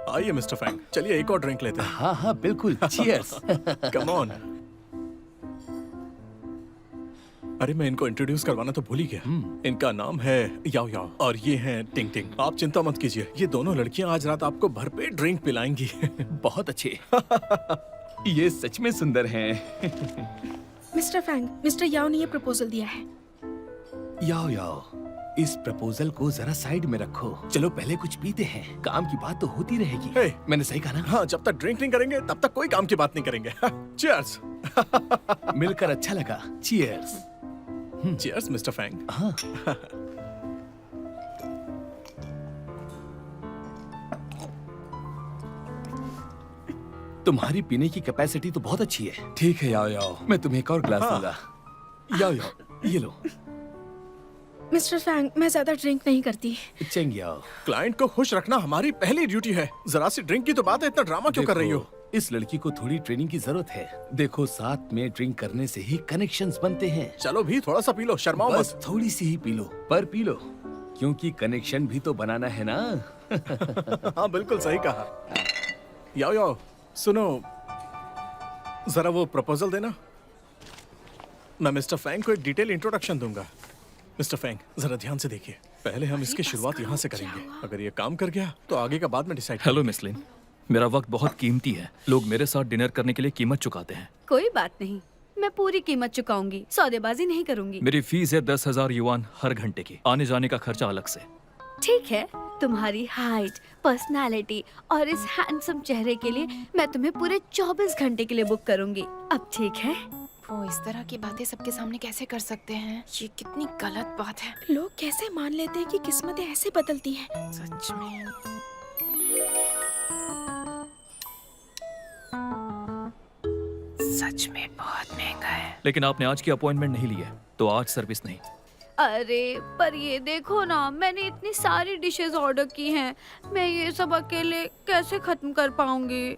आइए mister Fang, चलिए एक और ड्रिंक लेते हैं। हाँ हाँ बिल्कुल, चीयर्स। Come on. अरे मैं इनको इंट्रोड्यूस करवाना तो भूल ही गया। इनका नाम है याओ याओ और ये हैं टिंग टिंग। आप चिंता मत कीजिए, ये दोनों लड़कियां आज रात आपको भरपेट ड्रिंक पिलाएंगी। बहुत अच्छे। ये सच में सुंदर हैं। मिस्टर फैंग, मिस्टर याओ ने ये प्रपोजल दिया है। याओ याओ, इस प्रपोजल को जरा साइड में रखो। चलो पहले कुछ पीते हैं, काम की बात तो होती रहेगी। Hey, मैंने सही कहा ना? हाँ, जब तक ड्रिंक नहीं करेंगे तब तक कोई काम की बात नहीं करेंगे। चीयर्स। मिलकर अच्छा लगा। चीयर्स। Cheers mister Fang. हाँ। तुम्हारी पीने की कैपेसिटी तो बहुत अच्छी है। ठीक है याओ याओ, मैं तुम्हें एक और ग्लास दूंगा। याओ याओ, ये लो। मिस्टर फैंग, मैं ज्यादा ड्रिंक नहीं करती। चेंग याओ। क्लाइंट को खुश रखना हमारी पहली ड्यूटी है। जरा सी ड्रिंक की तो बात है, इतना ड्रामा क्यों कर रही हो? इस लड़की को थोड़ी ट्रेनिंग की जरूरत है। देखो, साथ में ड्रिंक करने से ही कनेक्शंस बनते हैं। चलो भी थोड़ा सा पी लो, शर्माओ बस मत। थोड़ी सी ही पी लो, पर पी लो, क्योंकि कनेक्शन भी तो बनाना है ना। हाँ बिल्कुल सही कहा। याओ याओ, सुनो, जरा वो प्रपोजल देना। मैं मिस्टर फैंग को एक डिटेल इंट्रोडक्शन दूंगा। मिस्टर फैंग, जरा ध्यान से देखिए। पहले हम इसकी शुरुआत यहाँ से करेंगे। अगर ये काम कर गया तो आगे का बाद में डिसाइड। हेलो मिस लिन, मेरा वक्त बहुत कीमती है। लोग मेरे साथ डिनर करने के लिए कीमत चुकाते हैं। कोई बात नहीं, मैं पूरी कीमत चुकाऊंगी, सौदेबाजी नहीं करूंगी। मेरी फीस है 10,000 युआन हर घंटे की, आने जाने का खर्चा अलग से। ठीक है, तुम्हारी हाइट, पर्सनालिटी और इस हैंडसम चेहरे के लिए मैं तुम्हें पूरे 24 घंटे के लिए बुक करूंगी। अब ठीक है? वो इस तरह की बातें सबके सामने कैसे कर सकते हैं? ये कितनी गलत बात है। लोग कैसे मान लेते हैं कि किस्मतें ऐसे बदलती हैं? सच में। सच में बहुत महंगा है। लेकिन आपने आज की अपॉइंटमेंट नहीं ली है, तो आज सर्विस नहीं। अरे पर ये देखो ना, मैंने इतनी सारी डिशेस ऑर्डर की हैं, मैं ये सब अकेले कैसे खत्म कर पाऊंगी?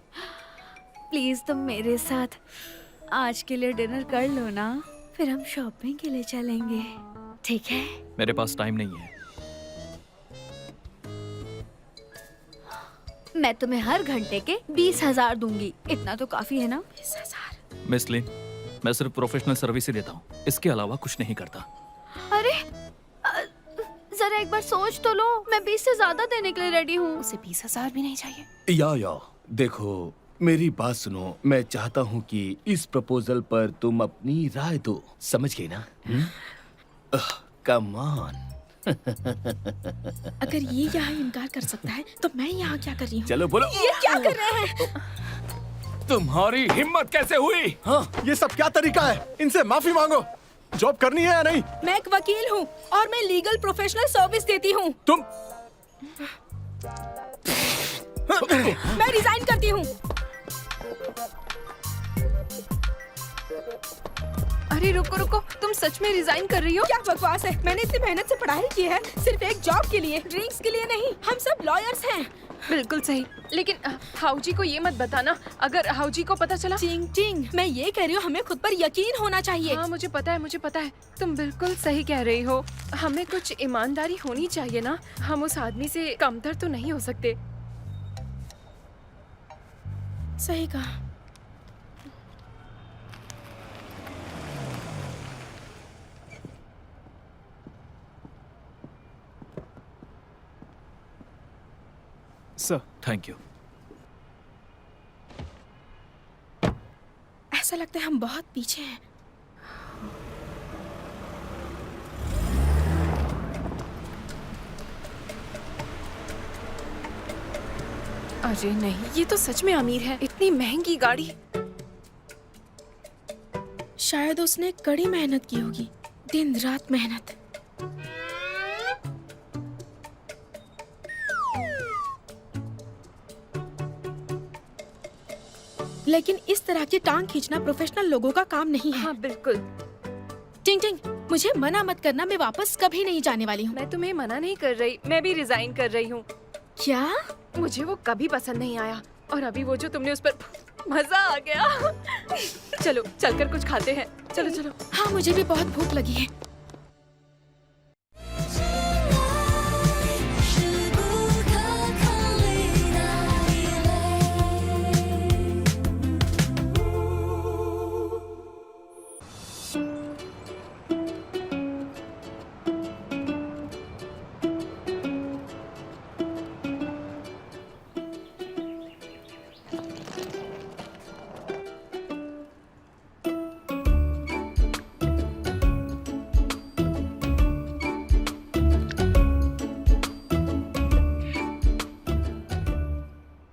प्लीज तुम मेरे साथ आज के लिए डिनर कर लो ना, फिर हम शॉपिंग के लिए चलेंगे, ठीक है? मेरे पास टाइम नहीं है। मैं तुम्हें हर घंटे के 20,000 दूंगी। इतना तो काफी है ना? 20,000। मिस लिन, मैं सिर्फ प्रोफेशनल सर्विस ही देता हूँ, इसके अलावा कुछ नहीं करता। अरे जरा एक बार सोच तो लो, मैं 20 से ज्यादा देने के लिए रेडी हूँ। उसे 20,000 भी नहीं चाहिए। याओ याओ, देखो मेरी बात सुनो। मैं चाहता हूँ कि इस प्रपोजल पर तुम अपनी राय दो, समझ गई ना? Come on. अगर ये यहाँ इनकार कर सकता है तो मैं यहाँ क्या कर रही हूँ? चलो बोलो। ये क्या कर रहे हैं? तुम्हारी हिम्मत कैसे हुई? हाँ, ये सब क्या तरीका है? इनसे माफी मांगो। जॉब करनी है या नहीं? मैं एक वकील हूँ और मैं लीगल प्रोफेशनल सर्विस देती हूँ। तुम मैं रिजाइन करती हूँ। अरे रुको रुको, तुम सच में रिजाइन कर रही हो? क्या बकवास है? मैंने इतनी मेहनत से पढ़ाई की है, सिर्फ एक जॉब के लिए, ड्रिंक्स के लिए नहीं। हम सब लॉयर्स हैं। बिल्कुल सही, लेकिन हाउजी को ये मत बताना। अगर हाउजी को पता चला। चिंग चिंग, मैं ये कह रही हूँ, हमें खुद पर यकीन होना चाहिए। हाँ मुझे पता है, मुझे पता है, तुम बिल्कुल सही कह रही हो। हमें कुछ ईमानदारी होनी चाहिए ना। हम उस आदमी से कमतर तो नहीं हो सकते। सही कहा। Sir, thank you. ऐसा लगता है हम बहुत पीछे हैं। अरे नहीं, ये तो सच में अमीर है। इतनी महंगी गाड़ी। शायद उसने कड़ी मेहनत की होगी, दिन रात मेहनत। लेकिन इस तरह की टांग खींचना प्रोफेशनल लोगों का काम नहीं है। हाँ बिल्कुल। टिंग टिंग, मुझे मना मत करना, मैं वापस कभी नहीं जाने वाली हूँ। मैं तुम्हें मना नहीं कर रही, मैं भी रिजाइन कर रही हूँ। क्या? मुझे वो कभी पसंद नहीं आया, और अभी वो जो तुमने उस पर मजा आ गया। चलो चलकर कुछ खाते हैं। चलो चलो। हाँ, मुझे भी बहुत भूख लगी है।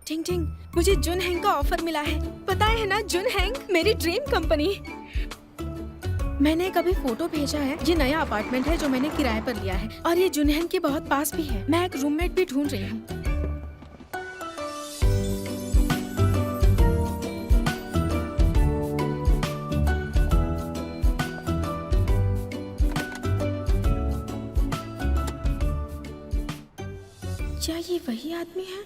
टिंग टिंग, मुझे जुन हैंग का ऑफर मिला है। पता है ना, जुन हैंग मेरी ड्रीम कंपनी। मैंने कभी फोटो भेजा है। ये नया अपार्टमेंट है जो मैंने किराए पर लिया है, और ये जुन हैंग के बहुत पास भी है। मैं एक रूममेट भी ढूंढ रही हूँ। क्या ये वही आदमी है?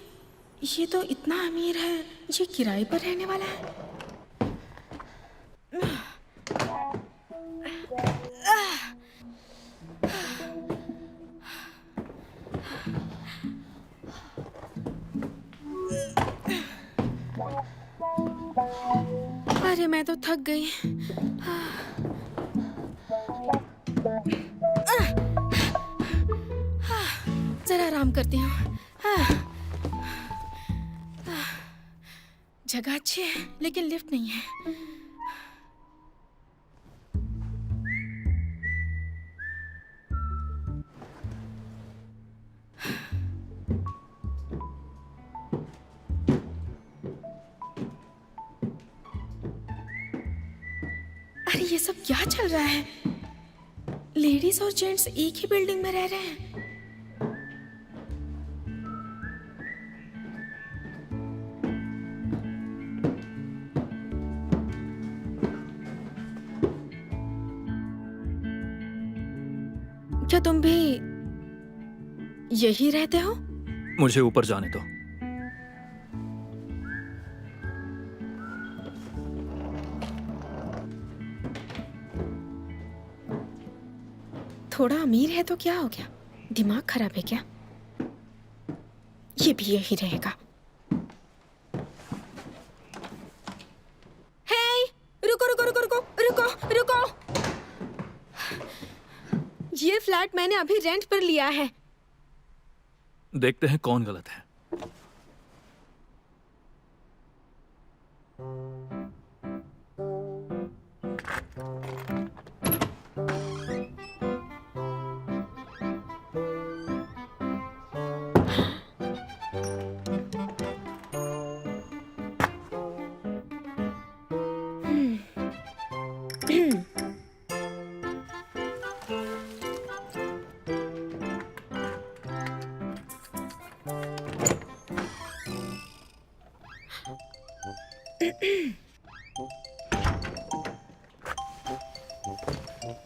ये तो इतना अमीर है, ये किराए पर रहने वाला है। अरे मैं तो थक गई। जरा आराम करती हूँ। जगह अच्छी है लेकिन लिफ्ट नहीं है। अरे ये सब क्या चल रहा है? लेडीज और जेंट्स एक ही बिल्डिंग में रह रहे हैं। क्या तुम भी यही रहते हो? मुझे ऊपर जाने दो। थोड़ा अमीर है तो क्या हो गया? दिमाग खराब है क्या? ये भी यही रहेगा। हे, रुको रुको रुको रुको रुको रुको। ये फ्लैट मैंने अभी रेंट पर लिया है। देखते हैं कौन गलत है।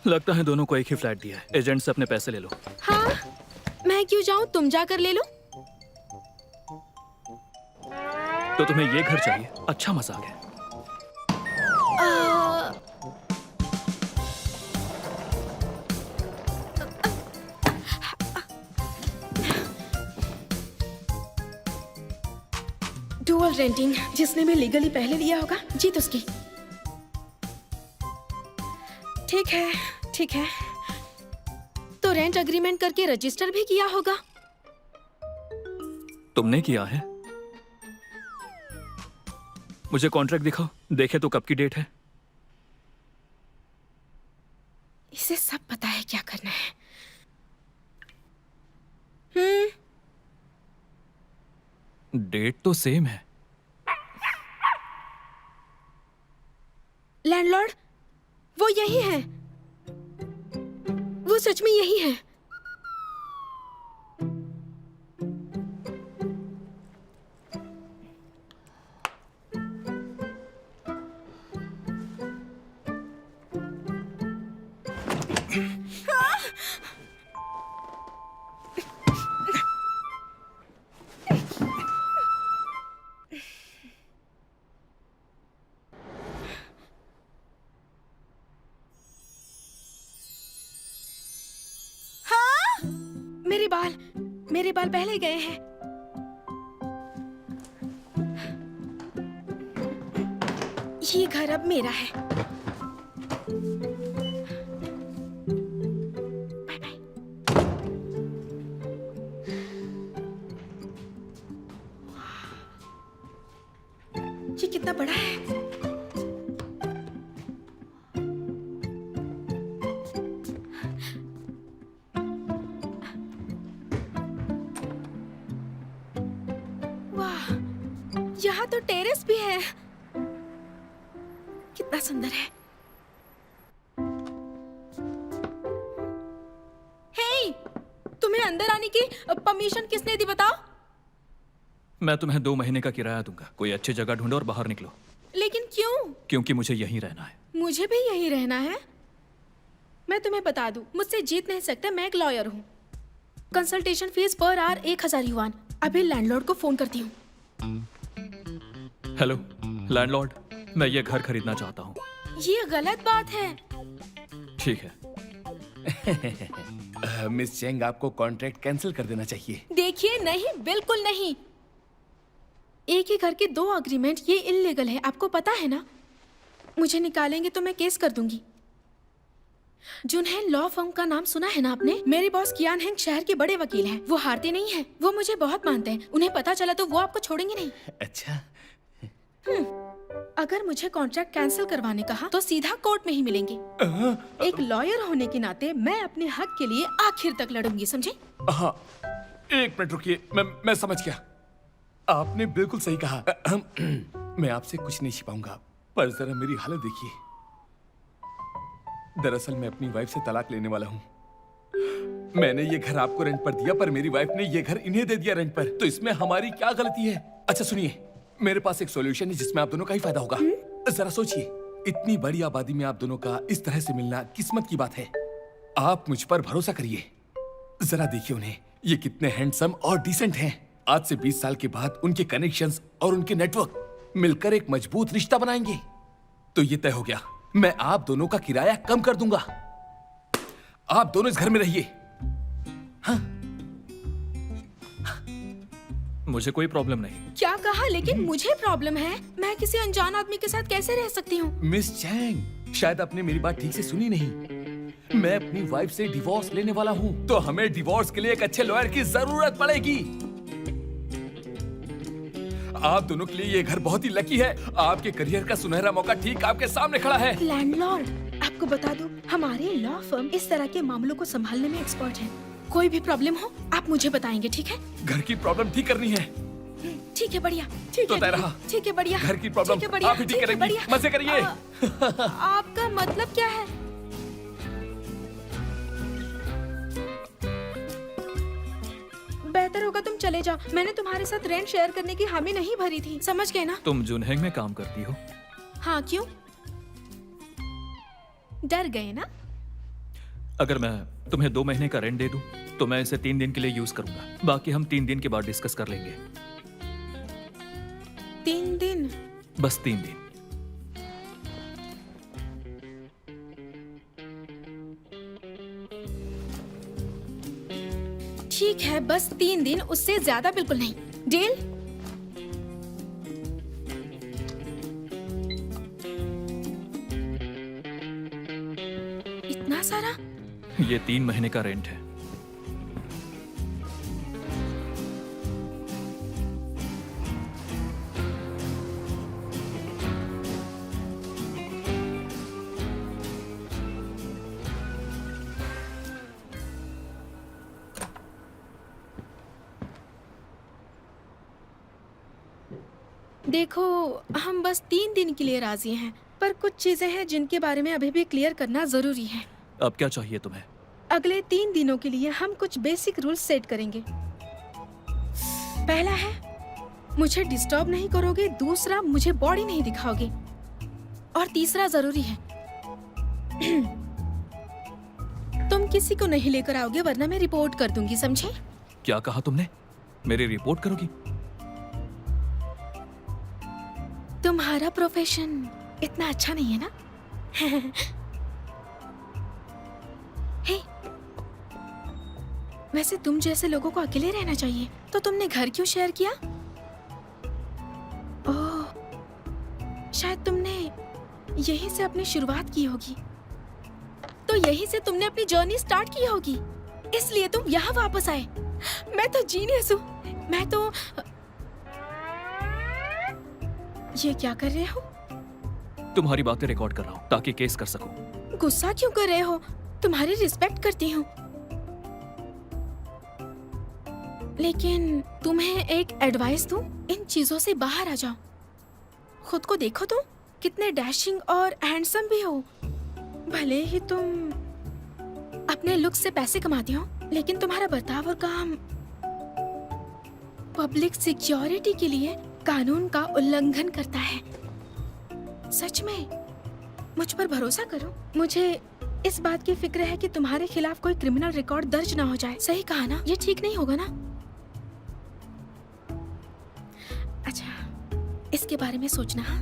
लगता है दोनों को एक ही फ्लैट दिया है। एजेंट से अपने पैसे ले लो। हाँ, मैं क्यों जाऊं? तुम जाकर ले लो। तो तुम्हें ये घर चाहिए? अच्छा मजाक है। डुअल रेंटिंग, जिसने भी लीगली पहले लिया होगा जीत उसकी। ठीक है ठीक है, तो रेंट अग्रीमेंट करके रजिस्टर भी किया होगा। तुमने किया है? मुझे कॉन्ट्रैक्ट दिखाओ, देखे तो कब की डेट है। इसे सब पता है क्या करना है। डेट तो सेम है। लैंडलॉर्ड, वो यही है। वो सच में यही है। मेरे बाल पहले गए हैं। ये घर अब मेरा है। Bye bye. ये कितना बड़ा है। यहाँ तो टेरेस भी है। कितना सुंदर है। हे, तुम्हें अंदर आने की परमिशन किसने दी बताओ? मैं तुम्हें 2 महीने का किराया दूंगा। कोई अच्छी जगह ढूंढो और बाहर निकलो। लेकिन क्यों? क्योंकि मुझे यहीं रहना है। मुझे भी यहीं रहना है। मैं तुम्हें बता दूं, मुझसे जीत नहीं सकते। मैं एक लॉयर हूँ। Consultation fees per hour 1000 yuan. अभी लैंडलॉर्ड को फोन करती हूँ। हेलो लैंडलॉर्ड, मैं ये घर खरीदना चाहता हूँ। ये गलत बात है। ठीक है। मिस चेंग, आपको कॉन्ट्रैक्ट कैंसिल कर देना चाहिए। देखिए, नहीं, बिल्कुल नहीं। एक ही घर के 2 अग्रीमेंट, ये इल्लीगल है। आपको पता है ना? मुझे निकालेंगे तो मैं केस कर दूंगी। जुनहेन लॉ फर्म का नाम सुना है ना आपने? मेरे बॉस कियान हेंग शहर के बड़े वकील हैं। वो हारते नहीं हैं। वो मुझे बहुत मानते हैं। उन्हें पता चला तो वो आपको छोड़ेंगे नहीं। अच्छा। अगर मुझे कॉन्ट्रैक्ट कैंसिल करवाने कहा तो सीधा कोर्ट में ही मिलेंगे। एक लॉयर होने के नाते मैं अपने हक के लिए आखिर तक लड़ूंगी, समझे? हाँ, 1 मिनट रुकिए। मैं समझ गया। आपने बिल्कुल सही कहा। मैं आपसे कुछ नहीं छिपाऊंगा, पर जरा मेरी हालत देखिए। दरअसल मैं अपनी वाइफ से तलाक लेने वाला हूँ। मैंने ये घर आपको रेंट पर दिया, पर मेरी वाइफ ने ये घर इन्हें दे दिया रेंट पर। तो इसमें हमारी क्या गलती है? अच्छा सुनिए, मेरे पास एक सॉल्यूशन है जिसमें आप दोनों का ही फायदा होगा। जरा सोचिए, इतनी बड़ी आबादी में आप दोनों का इस तरह से मिलना किस्मत की बात है। आप मुझ पर भरोसा करिए। जरा देखिए उन्हें, ये कितने हैंडसम और डिसेंट हैं। आज से 20 साल के बाद उनके कनेक्शंस और उनके नेटवर्क मिलकर एक मजबूत रिश्ता बनाएंगे। तो ये तय हो गया, मैं आप दोनों का किराया कम कर दूंगा। आप दोनों इस घर में रहिए। हाँ? मुझे कोई प्रॉब्लम नहीं। क्या कहा? लेकिन मुझे प्रॉब्लम है। मैं किसी अनजान आदमी के साथ कैसे रह सकती हूँ? मिस चैंग, शायद आपने मेरी बात ठीक से सुनी नहीं। मैं अपनी वाइफ से डिवोर्स लेने वाला हूँ, तो हमें डिवोर्स के लिए एक अच्छे लॉयर की जरूरत पड़ेगी। आप दोनों के लिए ये घर बहुत ही लकी है। आपके करियर का सुनहरा मौका ठीक आपके सामने खड़ा है। लैंडलॉर्ड, आपको बता दूं, हमारे लॉ फर्म इस तरह के मामलों को संभालने में एक्सपर्ट है। कोई भी प्रॉब्लम हो, आप मुझे बताएंगे, ठीक है? घर की प्रॉब्लम ठीक करनी है। ठीक है, बढ़िया। ठीक तो है, तय रहा। ठीक है, बढ़िया। घर की प्रॉब्लम ठीक है, बढ़िया, आप ही ठीक ठीक है, करेंगी। बढ़िया। मजे करिए। आपका मतलब क्या है? बेहतर होगा तुम चले जाओ। मैंने तुम्हारे साथ रेंट शेयर करने की हामी नहीं भरी थी, समझ गए ना? तुम जुनहेंग में काम करती हो? हाँ, क्यों? डर गए ना? अगर मैं तुम्हें 2 महीने का रेंट दे दूं, तो मैं इसे 3 दिन के लिए यूज करूंगा। बाकी हम 3 दिन के बाद डिस्कस कर लेंगे। 3 दिन? बस 3 दिन। ठीक है, बस 3 दिन, उससे ज्यादा बिल्कुल नहीं। डील? इतना सारा? ये 3 महीने का रेंट है। देखो, हम बस 3 दिन के लिए राजी हैं, पर कुछ चीजें हैं जिनके बारे में अभी भी क्लियर करना जरूरी है। अब क्या चाहिए तुम्हें? अगले 3 दिनों के लिए हम कुछ बेसिक रूल्स सेट करेंगे। पहला है, मुझे डिस्टर्ब नहीं करोगे। दूसरा, मुझे बॉडी नहीं दिखाओगे। और तीसरा जरूरी है, तुम किसी को नहीं लेकर आओगे, वरना मैं रिपोर्ट कर दूंगी, समझे? क्या कहा तुमने? मेरी रिपोर्ट करोगी? तुम्हारा प्रोफेशन इतना अच्छा नहीं है ना? हे, वैसे तुम जैसे लोगों को अकेले रहना चाहिए, तो तुमने घर क्यों शेयर किया? ओह, शायद तुमने यहीं से अपनी शुरुआत की होगी, तो यहीं से तुमने अपनी जर्नी स्टार्ट की होगी, इसलिए तुम यहाँ वापस आए। मैं तो जीनियस हूँ। मैं तो ये क्या कर रहे हो? तुम्हारी बातें रिकॉर्ड कर रहा हूँ ताकि केस कर सकूं। गुस्सा क्यों कर रहे हो? तुम्हारी रिस्पेक्ट करती हूँ, लेकिन तुम्हें एक एडवाइस दूं, इन चीजों से बाहर आ जाओ। खुद को देखो, तुम कितने डैशिंग और हैंडसम भी हो। भले ही तुम अपने लुक से पैसे कमाती हो, लेकिन तुम्हारा बर्ताव और काम पब्लिक सिक्योरिटी के लिए कानून का उल्लंघन करता है। सच में, मुझ पर भरोसा करो। मुझे इस बात की फिक्र है कि तुम्हारे खिलाफ कोई क्रिमिनल रिकॉर्ड दर्ज ना हो जाए। सही कहा ना? ये ठीक नहीं होगा ना? अच्छा, इसके बारे में सोचना। हाँ,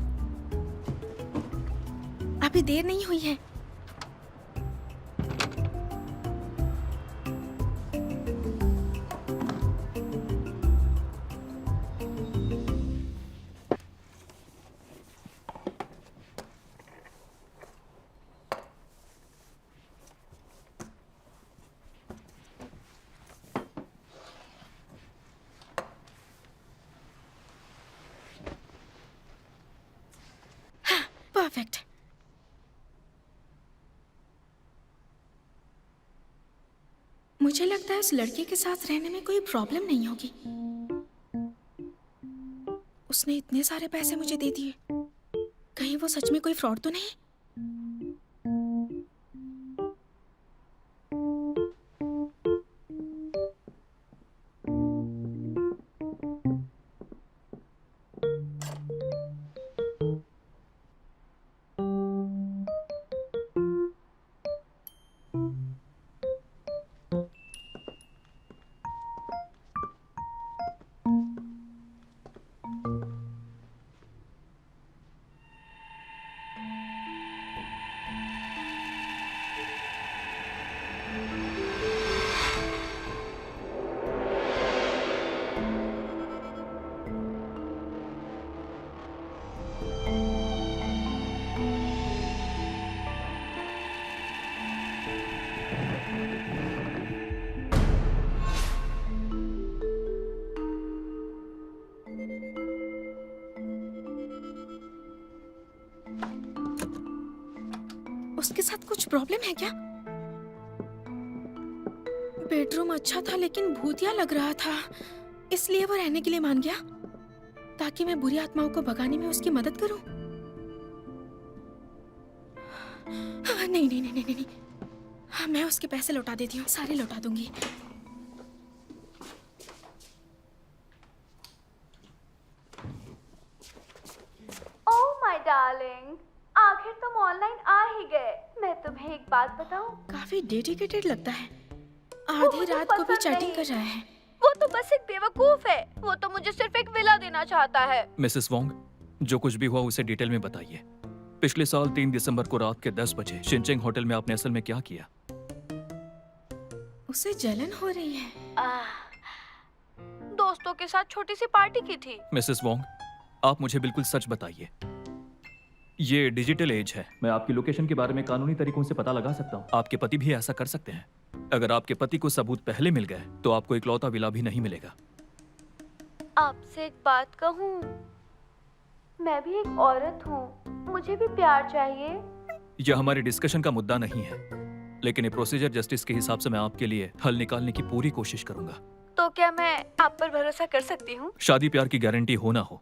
अभी देर नहीं हुई है। परफेक्ट। मुझे लगता है उस लड़के के साथ रहने में कोई प्रॉब्लम नहीं होगी। उसने इतने सारे पैसे मुझे दे दिए, कहीं वो सच में कोई फ्रॉड तो नहीं? उसके साथ कुछ प्रॉब्लम है क्या? बेडरूम अच्छा था, लेकिन भूतिया लग रहा था, इसलिए वो रहने के लिए मान गया, ताकि मैं बुरी आत्माओं को भगाने में उसकी मदद करूं। नहीं नहीं नहीं नहीं नहीं, हाँ, मैं उसके पैसे लौटा देती हूँ, सारे लौटा दूंगी। ओह माय डार्लिंग, आखिर तुम ऑनलाइन आ ही गए। मैं तुम्हें एक बात बताऊं? काफी डेडिकेटेड लगता है। वो आधी मुझे रात को भी पसंद चैटिंग नहीं। कर रहा है। वो तो बस एक बेवकूफ है। वो तो मुझे सिर्फ एक विला देना चाहता है। मिसेस वोंग, जो कुछ भी हुआ उसे डिटेल में बताइए। पिछले साल 3 दिसंबर को रात के 10 बजे शिनचेंग होटल में आपने असल में क्या किया? उसे जलन हो रही है। दोस्तों के साथ छोटी सी पार्टी की थी। मिसेस वोंग, आप मुझे बिल्कुल सच बताइए। ये डिजिटल एज है, मैं आपकी लोकेशन के बारे में कानूनी तरीकों से पता लगा सकता हूँ। आपके पति भी ऐसा कर सकते हैं। अगर आपके पति को सबूत पहले मिल गए तो आपको इकलौता विला भी नहीं मिलेगा। आपसे एक बात कहूँ, मैं भी एक औरत हूँ, मुझे भी प्यार चाहिए। यह हमारे डिस्कशन का मुद्दा नहीं है, लेकिन ये प्रोसीजर जस्टिस के हिसाब से मैं आपके लिए हल निकालने की पूरी कोशिश करूंगा। तो क्या मैं आप पर भरोसा कर सकती हूँ? शादी प्यार की गारंटी हो ना हो,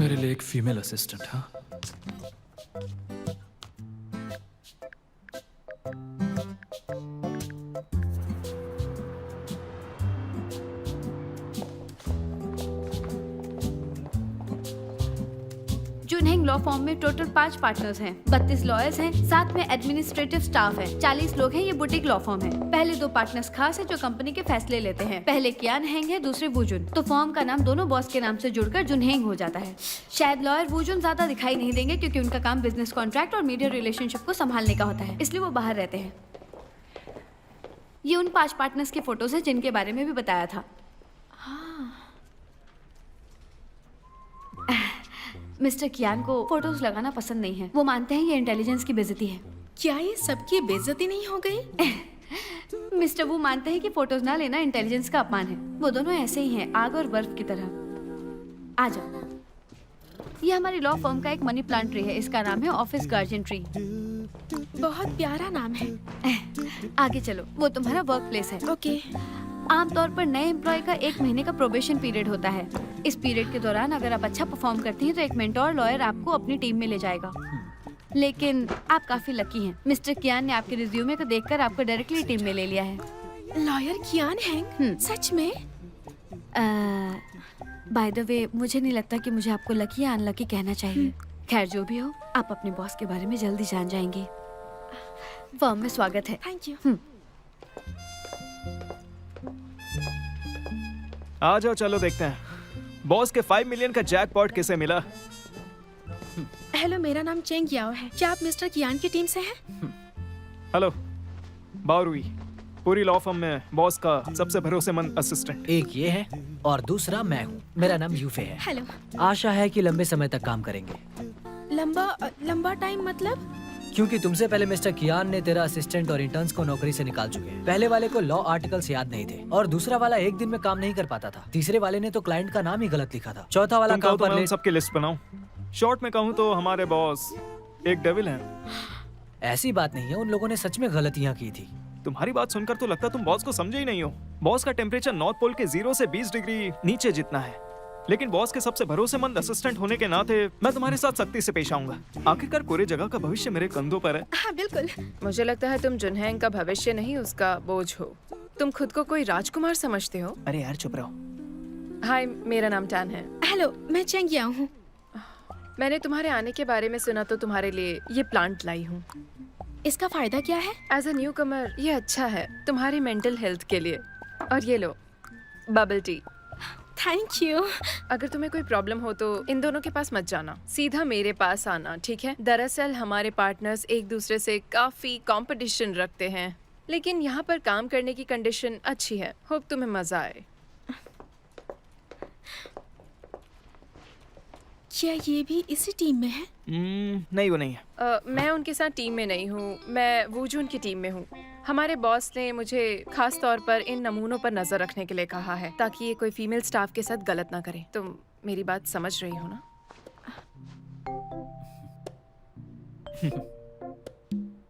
मेरे लिए एक फीमेल असिस्टेंट, हाँ? जुनहेंग लॉ फॉर्म में टोटल 5 पार्टनर्स हैं, 32 लॉयर्स हैं, साथ में एडमिनिस्ट्रेटिव स्टाफ है, 40 लोग हैं। ये बुटीक लॉ फॉर्म है। पहले 2 पार्टनर्स खास है जो कंपनी के फैसले लेते हैं। पहले कियान हेंग है, दूसरे वूजुन। तो फॉर्म का नाम दोनों बॉस के नाम से जुड़कर जुनहेंग हो जाता है। शायद लॉयर वूजुन ज्यादा दिखाई नहीं देंगे क्योंकि उनका काम बिजनेस कॉन्ट्रैक्ट और मीडिया रिलेशनशिप को संभालने का होता है, इसलिए वो बाहर रहते हैं। ये उन 5 पार्टनर्स की फोटोज है जिनके बारे में भी बताया था। मिस्टर कियान को फोटोज लगाना पसंद नहीं है। वो मानते हैं ये इंटेलिजेंस की बेइज्जती है। क्या ये सबकी बेइज्जती नहीं हो गई? मिस्टर वो मानते हैं कि फोटोज ना लेना इंटेलिजेंस का अपमान है। वो दोनों ऐसे ही हैं, आग और बर्फ की तरह। आ जाओ। ये हमारी लॉ फर्म का एक मनी प्लांट ट्री है। इसका नाम है ऑफिस गार्जियन ट्री। बहुत प्यारा नाम है। आगे चलो, वो तुम्हारा वर्क प्लेस है। ओके। आमतौर पर नए एम्प्लॉय का 1 महीने का प्रोबेशन पीरियड होता है। इस पीरियड के दौरान अगर आप अच्छा परफॉर्म करती हैं तो एक मेंटोर लॉयर आपको अपनी टीम में ले जाएगा। लेकिन आप काफी लकी हैं। मिस्टर कियान ने आपके रिज्यूमे को देखकर आपको डायरेक्टली टीम में ले लिया है। लॉयर कियान हेंग? सच में? बाय द वे, मुझे नहीं लगता कि मुझे आपको लकी या अनलकी कहना चाहिए। खैर जो भी हो, आप अपने बॉस के बारे में जल्दी जान जाएंगे। फर्म में स्वागत है। Thank you. आ जाओ, चलो देखते हैं बॉस के 5 मिलियन का जैकपॉट किसे मिला। हेलो, मेरा नाम चेंग याओ है। क्या आप मिस्टर कियान की टीम से हैं? हेलो, बाओरुई, पूरी लॉ फर्म में बॉस का सबसे भरोसेमंद असिस्टेंट। एक ये है और दूसरा मैं हूँ। मेरा नाम यूफे है। हेलो। आशा है कि लंबे समय तक काम करेंगे। लंबा टाइम मतलब? क्योंकि तुमसे पहले मिस्टर कियान ने तेरा असिस्टेंट और इंटर्न्स को नौकरी से निकाल चुके हैं। पहले वाले को लॉ आर्टिकल्स याद नहीं थे और दूसरा वाला एक दिन में काम नहीं कर पाता था। तीसरे वाले ने तो क्लाइंट का नाम ही गलत लिखा था। चौथा वाला तुम काम कहो तो पर मैं ले। उन सबकी लिस्ट बनाऊं। शॉर्ट में कहूँ तो हमारे बॉस एक डेविल हैं। ऐसी बात नहीं है, उन लोगों ने सच में गलतियाँ की थी। तुम्हारी बात सुनकर तो लगता तुम बॉस को समझे ही नहीं हो। बॉस का टेम्परेचर नॉर्थ पोल के 0 से 20 डिग्री नीचे जितना है। लेकिन बॉस के सबसे भरोसेमंद असिस्टेंट होने के नाते मैं तुम्हारे साथ सख्ती से पेश आऊंगा। आखिरकार पूरे जगह का भविष्य मेरे कंधों पर है। हाँ बिल्कुल। मुझे लगता है तुम जुनहेंग का भविष्य नहीं, उसका बोझ हो। तुम खुद को कोई राजकुमार समझते हो? अरे यार चुप रहो। हाय, मेरा नाम टैन है। हेलो, मैं चेंग याओ हूँ। मैंने तुम्हारे आने के बारे में सुना तो तुम्हारे लिए ये प्लांट लाई हूँ। इसका फायदा क्या है? एज अ न्यू कमर ये अच्छा है तुम्हारी मेंटल हेल्थ के लिए। और ये लो, बबल टी। Thank you. अगर तुम्हें कोई प्रॉब्लम हो तो इन दोनों के पास मत जाना, सीधा मेरे पास आना, ठीक है? दरअसल हमारे पार्टनर्स एक दूसरे से काफी कंपटीशन रखते हैं, लेकिन यहाँ पर काम करने की कंडीशन अच्छी है। होप तुम्हें मजा आए। क्या ये भी इसी टीम में है? नहीं, वो नहीं है। मैं उनके साथ टीम में नहीं हूँ, मैं वूजुन की टीम में हूँ। हमारे बॉस ने मुझे खास तौर पर इन नमूनों पर नजर रखने के लिए कहा है ताकि ये कोई फीमेल स्टाफ के साथ गलत ना करे। तुम मेरी बात समझ रही हो ना?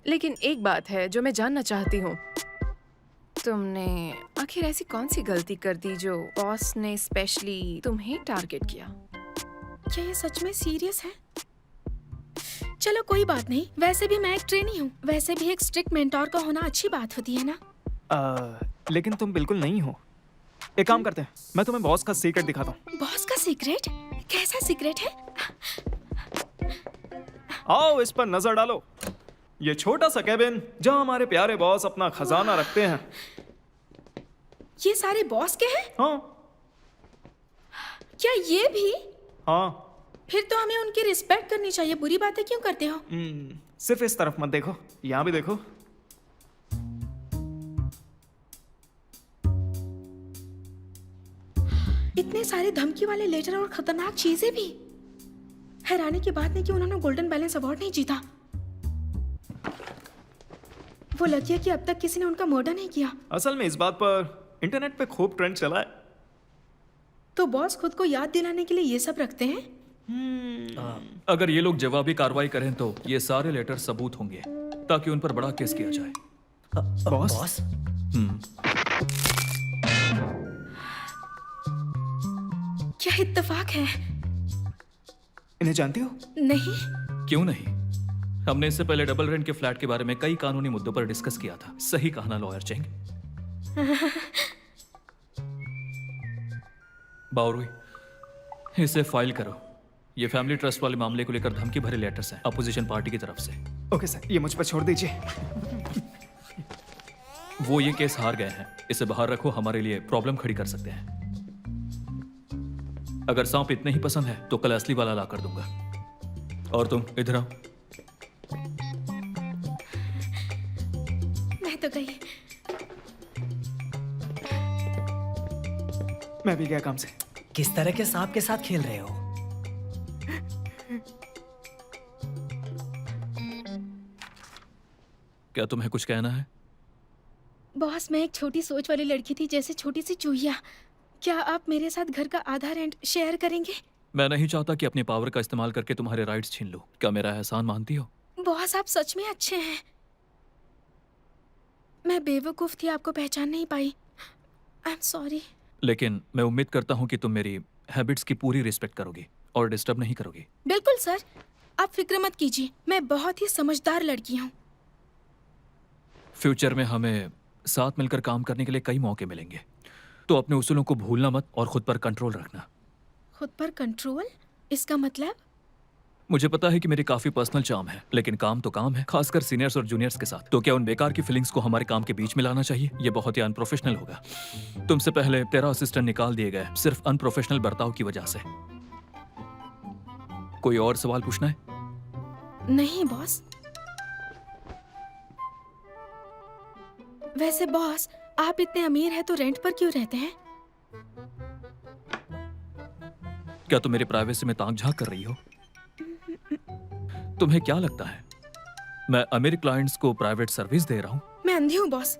लेकिन एक बात है जो मैं जानना चाहती हूँ, तुमने आखिर ऐसी कौन सी गलती कर दी जो बॉस ने स्पेशली तुम्हें टारगेट किया? क्या ये सच में सीरियस है? चलो कोई बात नहीं, वैसे भी मैं एक ट्रेनी हूँ। वैसे भी एक स्ट्रिक्ट मेंटोर का होना अच्छी बात होती है ना? लेकिन तुम बिल्कुल नहीं हो। एक काम करते हैं, मैं तुम्हें बॉस का सीक्रेट दिखाता हूँ। बॉस का सीक्रेट? कैसा सीक्रेट है? आओ इस पर नजर डालो। ये छोटा सा केबिन जहाँ हमारे प्यारे बॉस अपना खजाना रखते हैं। ये सारे बॉस के हैं? हाँ क्या ये भी? हाँ। फिर तो हमें उनकी रिस्पेक्ट करनी चाहिए। बुरी बातें क्यों करते हो? सिर्फ इस तरफ मत देखो, यहाँ भी देखो। इतने सारे धमकी वाले लेटर और खतरनाक चीजें भी। हैरानी की बात नहीं कि उन्होंने गोल्डन बैलेंस अवार्ड नहीं जीता। वो लकी है कि अब तक किसी ने उनका मर्डर नहीं किया। असल में इस बात पर इंटरनेट पे खूब ट्रेंड चला है। तो बॉस खुद को याद दिलाने के लिए ये सब रखते हैं? अगर ये लोग जवाबी कार्रवाई करें तो ये सारे लेटर सबूत होंगे ताकि उन पर बड़ा केस किया जाए। बॉस? क्या इत्तेफाक है? इन्हें जानती हो? नहीं। क्यों नहीं? हमने इससे पहले डबल रेंट के फ्लैट के बारे में कई कानूनी मुद्दों पर डिस्कस किया था। सही कहा ना लॉयर चेंग? बावरुई, इसे फाइल करो। ये फैमिली ट्रस्ट वाले मामले को लेकर धमकी भरे लेटर्स हैं अपोजिशन पार्टी की तरफ से। ओके सर, ये मुझ पर छोड़ दीजिए। वो ये केस हार गए हैं, इसे बाहर रखो, हमारे लिए प्रॉब्लम खड़ी कर सकते हैं। अगर सांप इतने ही पसंद है तो कल असली वाला ला कर दूंगा। और तुम इधर आओ। मैं तो गई। मैं भी गया काम से। किस तरह के सांप के साथ खेल रहे हो? क्या तुम्हें कुछ कहना है? बॉस, मैं एक छोटी सोच वाली लड़की थी, जैसे छोटी सी चूहिया। क्या आप मेरे साथ घर का आधा रेंट शेयर करेंगे? मैं नहीं चाहता कि अपनी पावर का इस्तेमाल करके तुम्हारे राइट्स छीन लूं। क्या मेरा एहसान मानती हो? बॉस, आप सच में अच्छे हैं। मैं बेवकूफ थी, आपको पहचान नहीं पाई। I am sorry. लेकिन मैं उम्मीद करता हूं कि तुम मेरी हैबिट्स की पूरी रिस्पेक्ट करोगी और डिस्टर्ब नहीं करोगी। बिल्कुल सर, आप फिक्र मत कीजिए, मैं बहुत ही समझदार लड़की हूँ। फ्यूचर में हमें साथ मिलकर काम करने के लिए कई मौके मिलेंगे, तो अपने उसूलों को भूलना मत और खुद पर कंट्रोल रखना। खुद पर कंट्रोल? इसका मतलब? मुझे पता है कि मेरी काफी पर्सनल चार्म है, लेकिन काम तो काम है, खासकर सीनियर्स और जूनियर्स के साथ। तो क्या उन बेकार की फीलिंग्स को हमारे काम के बीच में लाना चाहिए? ये बहुत ही अनप्रोफेशनल होगा। तुमसे पहले 13 असिस्टेंट निकाल दिए गए सिर्फ अनप्रोफेशनल बर्ताव की वजह से। कोई और सवाल पूछना है? नहीं बॉस। वैसे बॉस, आप इतने अमीर हैं तो रेंट पर क्यों रहते हैं? क्या तुम मेरे प्राइवेसी में ताक झांक कर रही हो? तुम्हें क्या लगता है मैं अमीर क्लाइंट्स को प्राइवेट सर्विस दे रहा हूं? मैं अंधी हूँ बॉस।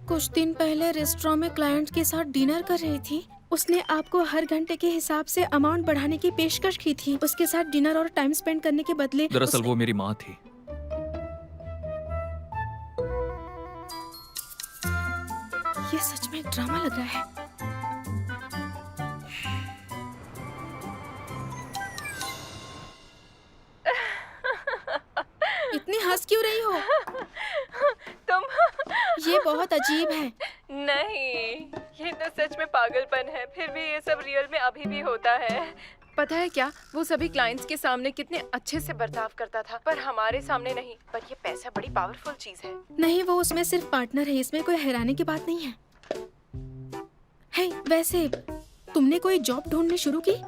कुछ दिन पहले रेस्टोरेंट में क्लाइंट के साथ डिनर कर रही थी। उसने आपको हर घंटे के हिसाब से अमाउंट बढ़ाने की पेशकश की थी। उसके साथ डिनर और टाइम स्पेंड करने के बदले दरअसल वो मेरी माँ थी। ये सच में एक ड्रामा लग रहा है। इतनी हंस क्यों रही हो? तुम ये बहुत अजीब है। नहीं, ये तो सच में पागलपन है। फिर भी ये सब रियल में अभी भी होता है। पता है क्या, वो सभी क्लाइंट्स के सामने कितने अच्छे से बर्ताव करता था, पर हमारे सामने नहीं। पर ये पैसा बड़ी पावरफुल चीज है। नहीं, वो उसमें सिर्फ पार्टनर है, इसमें कोई हैरानी की बात नहीं है। हे, वैसे तुमने कोई जॉब ढूंढनी शुरू की?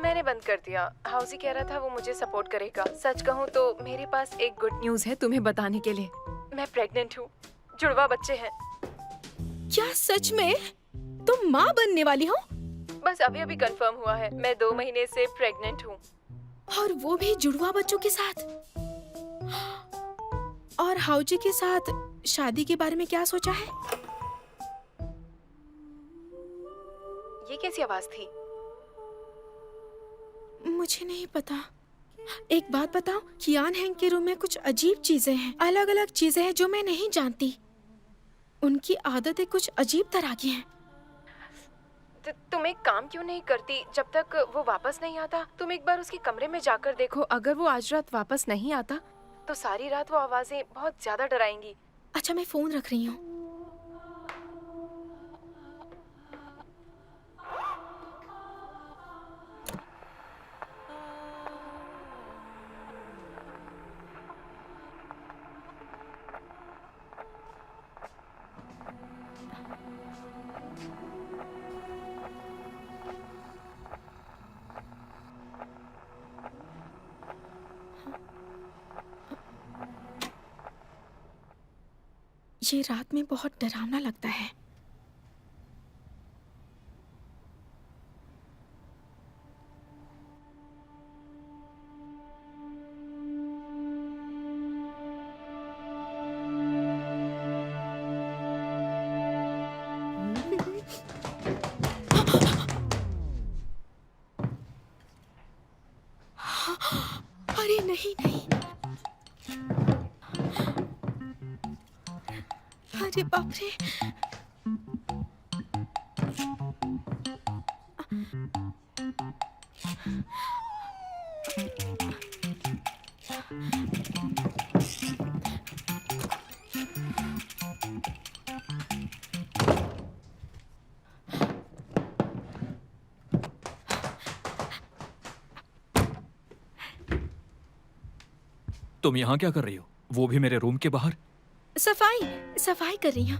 मैंने बंद कर दिया। हाउसी कह रहा था वो मुझे सपोर्ट करेगा। सच कहूँ तो मेरे पास एक गुड न्यूज है तुम्हें बताने के लिए। मैं प्रेग्नेंट हूँ, जुड़वा बच्चे हैं। क्या सच में? तुम माँ बनने वाली हो? बस अभी अभी कंफर्म हुआ है। मैं 2 महीने से प्रेग्नेंट हूँ। और वो भी जुड़वा बच्चों के साथ। और हाउजी के साथ शादी के बारे में क्या सोचा है? ये कैसी आवाज थी? मुझे नहीं पता। एक बात बताओ, कियान हैंग के रूम में कुछ अजीब चीजें हैं, अलग अलग चीजें हैं जो मैं नहीं जानती। उनकी आदतें कुछ अजीब तरह की हैं। तुम एक काम क्यों नहीं करती? जब तक वो वापस नहीं आता, तुम एक बार उसके कमरे में जाकर देखो। अगर वो आज रात वापस नहीं आता तो सारी रात वो आवाजें बहुत ज्यादा डराएंगी। अच्छा, मैं फोन रख रही हूँ। ये रात में बहुत डरावना लगता है। अरे नहीं नहीं, अरे बाप रे। तुम यहाँ क्या कर रही हो? वो भी मेरे रूम के बाहर? सफाई कर रही हूँ।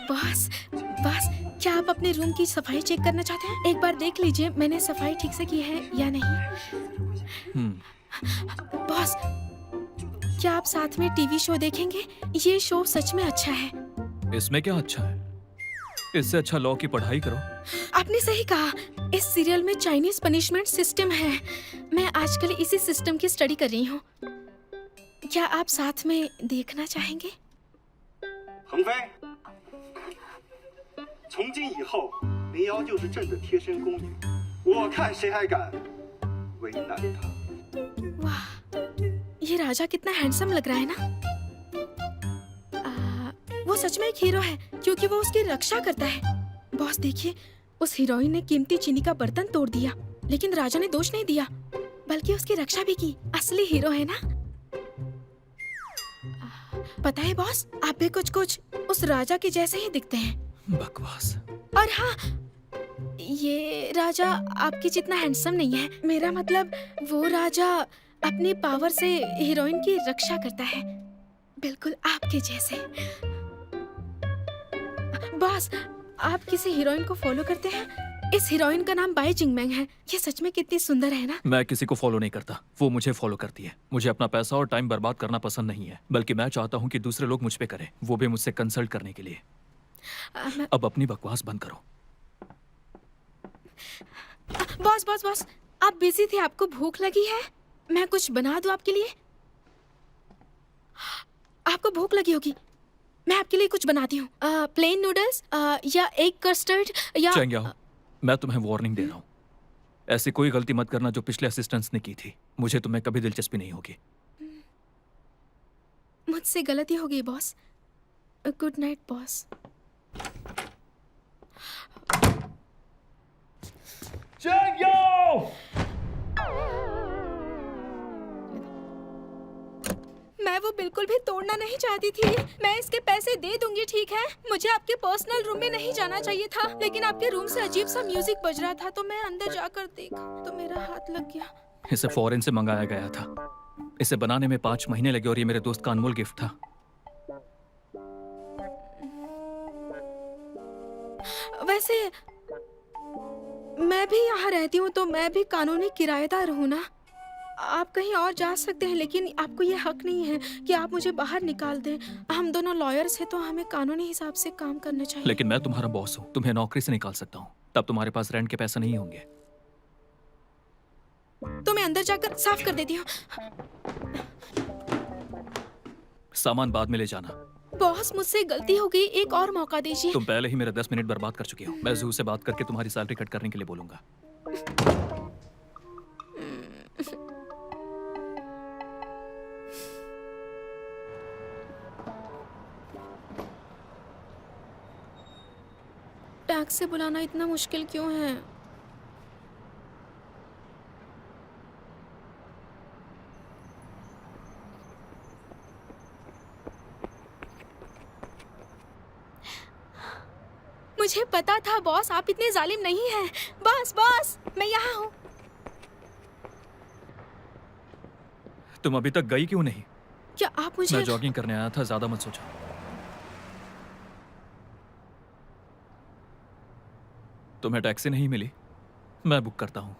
बॉस बॉस, क्या आप अपने रूम की सफाई चेक करना चाहते हैं? एक बार देख लीजिए मैंने सफाई ठीक से की है या नहीं। बॉस, क्या आप साथ में टीवी शो देखेंगे? ये शो सच में अच्छा है। इसमें क्या अच्छा है? इससे अच्छा लॉ की पढ़ाई करो। आपने सही कहा, इस सीरियल में चाइनीज पनिशमेंट सिस्टम है। मैं आजकल इसी सिस्टम की स्टडी कर रही हूँ। क्या आप साथ में देखना चाहेंगे? 恒飞，从今以后，林瑶就是朕的贴身宫女，我看谁还敢为难她。 वाह, ये राजा कितना हैंडसम लग रहा है ना। वो सच में एक हीरो है क्योंकि वो उसकी रक्षा करता है। बॉस देखिए, उस हीरोइन ने कीमती चीनी का बर्तन तोड़ दिया, लेकिन राजा ने दोष नहीं दिया, बल्कि उसकी रक्षा भी की। असली हीरो है ना। पता है बॉस, आप भी कुछ उस राजा के जैसे ही दिखते हैं। बकवास। और हाँ, ये राजा आपकी जितना हैंडसम नहीं है। मेरा मतलब वो राजा अपनी पावर से हीरोइन की रक्षा करता है, बिल्कुल आपके जैसे। बॉस, आप किसी हीरोइन को फॉलो करते हैं? इस हीरोइन का नाम बाई जिंगमैंग है। ये सच में कितनी सुंदर है ना। मैं किसी को फॉलो नहीं करता, वो मुझे फॉलो करती है। मुझे अपना पैसा और टाइम बर्बाद करना पसंद नहीं है, बल्कि मैं चाहता हूँ कि दूसरे लोग मुझ पे करें, वो भी मुझसे कंसल्ट करने के लिए। अब अपनी बकवास बंद करो। बॉस, आप बिजी थे, आपको भूख लगी है? मैं कुछ बना दूं आपके लिए? आपको भूख लगी होगी, मैं आपके लिए कुछ बनाती हूँ। प्लेन नूडल्स या एग कस्टर्ड या चेंग्याओ, मैं तुम्हें वार्निंग दे रहा हूँ, ऐसी कोई गलती मत करना जो पिछले असिस्टेंट्स ने की थी। मुझे तुम्हें कभी दिलचस्पी नहीं होगी। मुझसे गलती हो गई बॉस। Good night boss. मैं वो बिल्कुल भी तोड़ना नहीं चाहती थी। मैं इसके पैसे दे दूंगी, ठीक है? मुझे आपके पर्सनल रूम में नहीं जाना चाहिए था, लेकिन आपके रूम से अजीब सा म्यूजिक बज रहा था, तो मैं अंदर जाकर देखा तो मेरा हाथ लग गया। इसे फॉरेन से मंगाया गया था। इसे बनाने में 5 महीने लगे और ये मेरे दोस्त का अनमोल गिफ्ट था। वैसे मैं भी यहाँ रहती हूँ, तो मैं भी कानूनी किराएदार हूँ ना। आप कहीं और जा सकते हैं, लेकिन आपको ये हक नहीं है कि आप मुझे बाहर निकाल दें। हम दोनों लॉयर्स हैं, तो हमें कानूनी हिसाब से काम करना चाहिए। लेकिन मैं तुम्हारा बॉस हूँ, तुम्हें नौकरी से निकाल सकता हूँ। तब तुम्हारे पास रेंट के पैसे नहीं होंगे। तो मैं अंदर जाकर साफ कर देती हूँ। सामान बाद में ले जाना। बॉस, मुझसे गलती हो गई, एक और मौका दीजिए। तुम पहले ही मेरे 10 मिनट बर्बाद कर चुकी हो। मैं जू से बात करके तुम्हारी सैलरी कट करने के लिए बोलूंगा। टैक्सी बुलाना इतना मुश्किल क्यों है? मुझे पता था बॉस, आप इतने जालिम नहीं हैं। बॉस, मैं यहाँ हूँ। तुम अभी तक गई क्यों नहीं? क्या आप मुझे? मैं जॉगिंग करने आया था, ज्यादा मत सोचो। तुम्हें टैक्सी नहीं मिली? मैं बुक करता हूँ।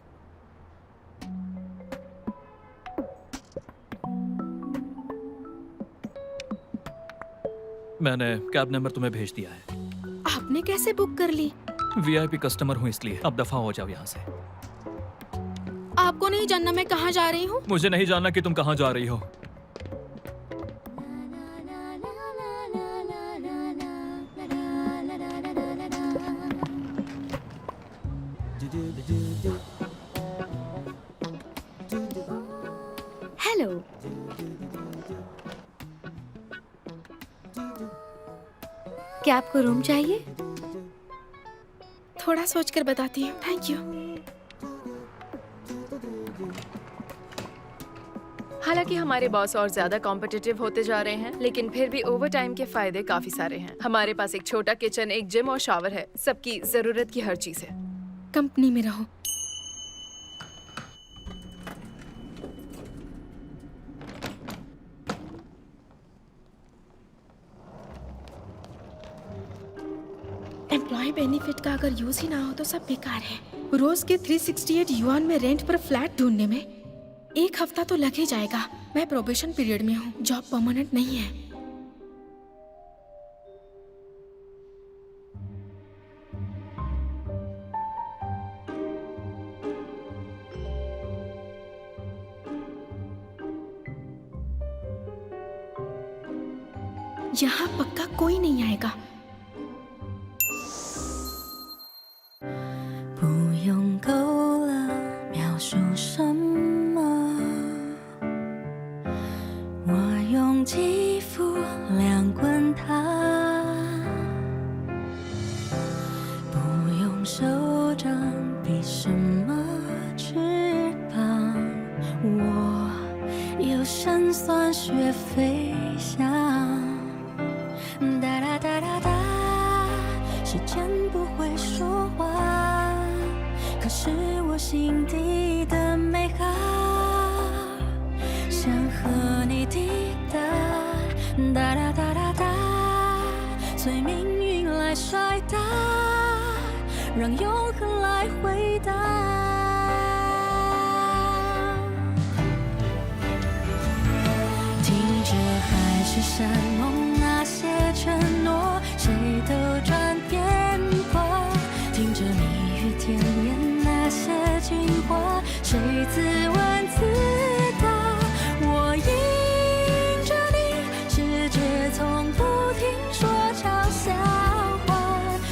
मैंने कैब नंबर तुम्हें भेज दिया है। आपने कैसे बुक कर ली? वीआईपी कस्टमर हूँ इसलिए। अब दफा हो जाओ यहाँ से। आपको नहीं जानना मैं कहाँ जा रही हूँ? मुझे नहीं जानना कि तुम कहाँ जा रही हो। हेलो। क्या आपको रूम चाहिए? थोड़ा सोच कर बताती हूँ, थैंक यू। हालांकि हमारे बॉस और ज्यादा कॉम्पिटिटिव होते जा रहे हैं, लेकिन फिर भी ओवर टाइम के फायदे काफी सारे हैं। हमारे पास एक छोटा किचन, एक जिम और शावर है। सबकी जरूरत की हर चीज है। कंपनी में रहो। एम्प्लॉय बेनिफिट का अगर यूज ही ना हो तो सब बेकार है। रोज के 368 युआन में रेंट पर फ्लैट ढूंढने में 1 हफ्ता तो लग ही जाएगा। मैं प्रोबेशन पीरियड में हूँ, जॉब परमानेंट नहीं है। यहाँ पक्का कोई नहीं आएगा। 不用够了描述什么，我用肌肤量滚它，不用手掌比什么翅膀，我有神算学飞翔。哒哒哒哒哒，时间不会说话，可是我心底的美好，想和你抵达。哒哒哒哒哒，随命运来甩大，让永恒来回答。听着海誓山盟那些承诺，谁都转变过。听着蜜语甜言那些情话，谁自问自答。我迎着你，世界从不停说场笑话，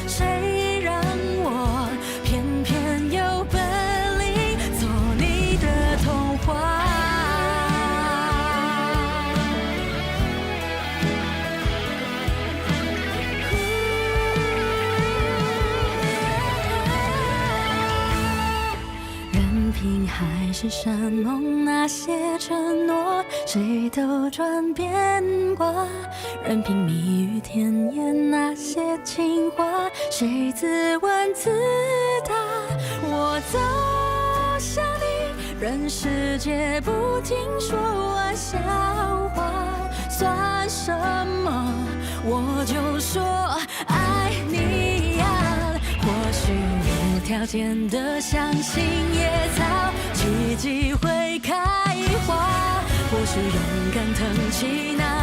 谁让我偏偏有本领做你的童话。任凭海誓山盟那些承诺，谁都转变过。任凭蜜语甜言那些情话，谁自问自答。我走向你，任世界不停说玩笑话，算什么？我就说爱你呀。或许无条件的相信野草奇迹会开花，或许勇敢腾起那